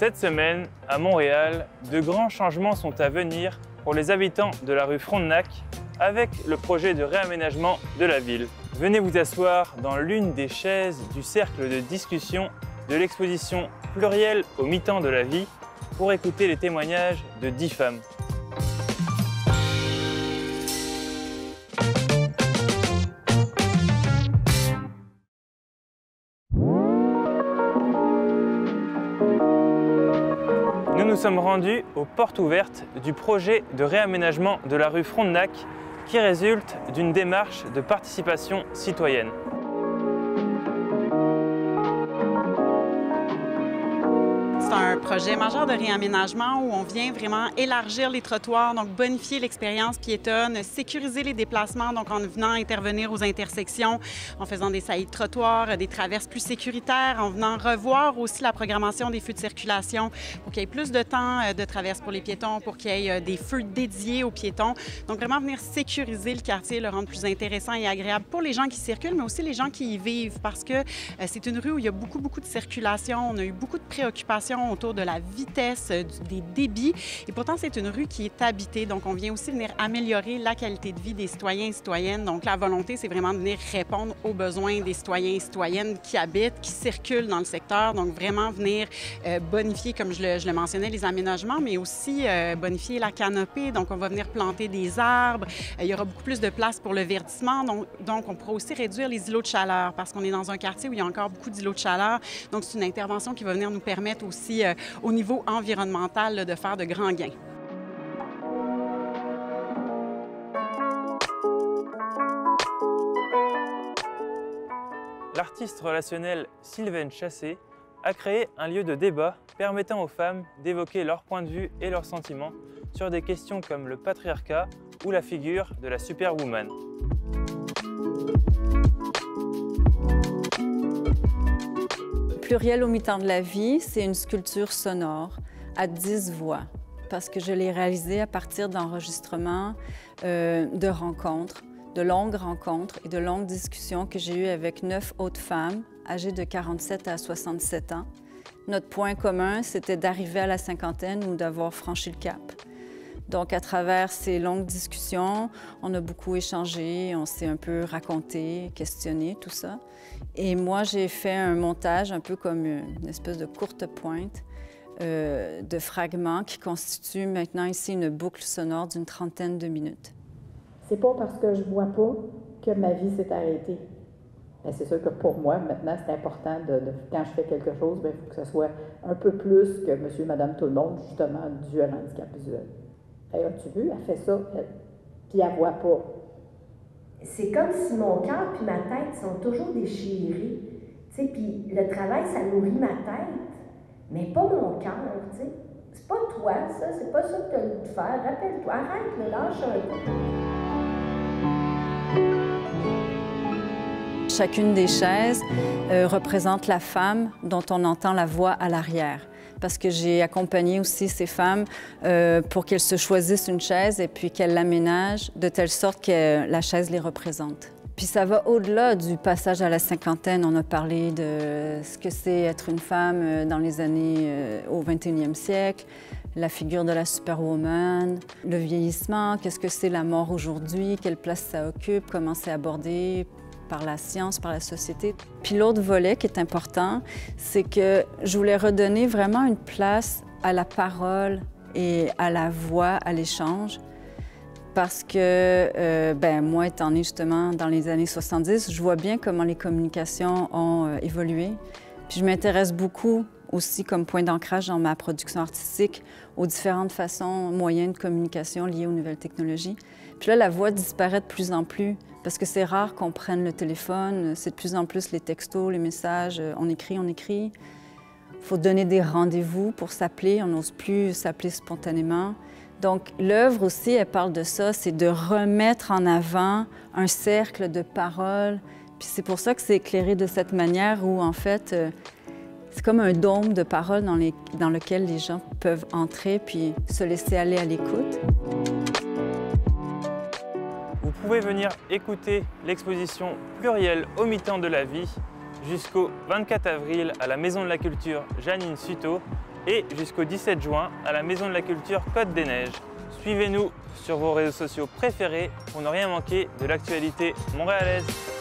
Cette semaine, à Montréal, de grands changements sont à venir pour les habitants de la rue Frontenac avec le projet de réaménagement de la ville. Venez vous asseoir dans l'une des chaises du cercle de discussion de l'exposition Pluriel au mi-temps de la vie pour écouter les témoignages de 10 femmes. Nous nous sommes rendus aux portes ouvertes du projet de réaménagement de la rue Frontenac qui résulte d'une démarche de participation citoyenne. C'est un projet majeur de réaménagement où on vient vraiment élargir les trottoirs, donc bonifier l'expérience piétonne, sécuriser les déplacements, donc en venant intervenir aux intersections, en faisant des saillies de trottoirs, des traverses plus sécuritaires, en venant revoir aussi la programmation des feux de circulation pour qu'il y ait plus de temps de traverse pour les piétons, pour qu'il y ait des feux dédiés aux piétons. Donc vraiment venir sécuriser le quartier, le rendre plus intéressant et agréable pour les gens qui circulent, mais aussi les gens qui y vivent, parce que c'est une rue où il y a beaucoup de circulation. On a eu beaucoup de préoccupations autour de la vitesse, des débits. Et pourtant, c'est une rue qui est habitée. Donc, on vient aussi venir améliorer la qualité de vie des citoyens et citoyennes. Donc, la volonté, c'est vraiment de venir répondre aux besoins des citoyens et citoyennes qui habitent, qui circulent dans le secteur. Donc, vraiment venir bonifier, comme je le mentionnais, les aménagements, mais aussi bonifier la canopée. Donc, on va venir planter des arbres. Il y aura beaucoup plus de place pour le verdissement. Donc, on pourra aussi réduire les îlots de chaleur parce qu'on est dans un quartier où il y a encore beaucoup d'îlots de chaleur. Donc, c'est une intervention qui va venir nous permettre aussi au niveau environnemental là, de faire de grands gains. L'artiste relationnel Sylvaine Chassé a créé un lieu de débat permettant aux femmes d'évoquer leur point de vue et leurs sentiments sur des questions comme le patriarcat ou la figure de la superwoman. Pluriel au mi-temps de la vie, c'est une sculpture sonore à 10 voix parce que je l'ai réalisée à partir d'enregistrements, de rencontres, de longues rencontres et de longues discussions que j'ai eues avec 9 autres femmes âgées de 47 à 67 ans. Notre point commun, c'était d'arriver à la cinquantaine ou d'avoir franchi le cap. Donc, à travers ces longues discussions, on a beaucoup échangé, on s'est un peu raconté, questionné, tout ça. Et moi, j'ai fait un montage un peu comme une espèce de courte pointe de fragments qui constituent maintenant ici une boucle sonore d'une trentaine de minutes. C'est pas parce que je vois pas que ma vie s'est arrêtée. C'est sûr que pour moi, maintenant, c'est important quand je fais quelque chose, il faut que ce soit un peu plus que monsieur, madame, tout le monde, justement, dû à l'handicap visuel. Hey, as-tu vu? Elle fait ça, elle. Puis elle voit pas. C'est comme si mon cœur puis ma tête sont toujours déchirés. Puis le travail, ça nourrit ma tête, mais pas mon cœur. C'est pas toi, ça. C'est pas ça que tu as le goût de faire. Rappelle-toi, arrête, lâche un peu. Chacune des chaises représente la femme dont on entend la voix à l'arrière. Parce que j'ai accompagné aussi ces femmes pour qu'elles se choisissent une chaise et puis qu'elles l'aménagent de telle sorte que la chaise les représente. Puis ça va au-delà du passage à la cinquantaine. On a parlé de ce que c'est être une femme dans les années au 21e siècle, la figure de la superwoman, le vieillissement, qu'est-ce que c'est la mort aujourd'hui, quelle place ça occupe, comment c'est abordé par la science, par la société. Puis l'autre volet qui est important, c'est que je voulais redonner vraiment une place à la parole et à la voix, à l'échange. Parce que, moi, étant née justement dans les années 70, je vois bien comment les communications ont évolué. Puis je m'intéresse beaucoup aussi comme point d'ancrage dans ma production artistique aux différentes façons, moyens de communication liés aux nouvelles technologies. Puis là, la voix disparaît de plus en plus parce que c'est rare qu'on prenne le téléphone. C'est de plus en plus les textos, les messages, on écrit, on écrit. Il faut donner des rendez-vous pour s'appeler, on n'ose plus s'appeler spontanément. Donc l'œuvre aussi, elle parle de ça, c'est de remettre en avant un cercle de paroles. Puis c'est pour ça que c'est éclairé de cette manière où, en fait, c'est comme un dôme de paroles dans lequel les gens peuvent entrer puis se laisser aller à l'écoute. Vous pouvez venir écouter l'exposition Pluriel au mi-temps de la vie jusqu'au 24 avril à la Maison de la Culture Janine Suto et jusqu'au 17 juin à la Maison de la Culture Côte des Neiges. Suivez-nous sur vos réseaux sociaux préférés pour ne rien manquer de l'actualité montréalaise.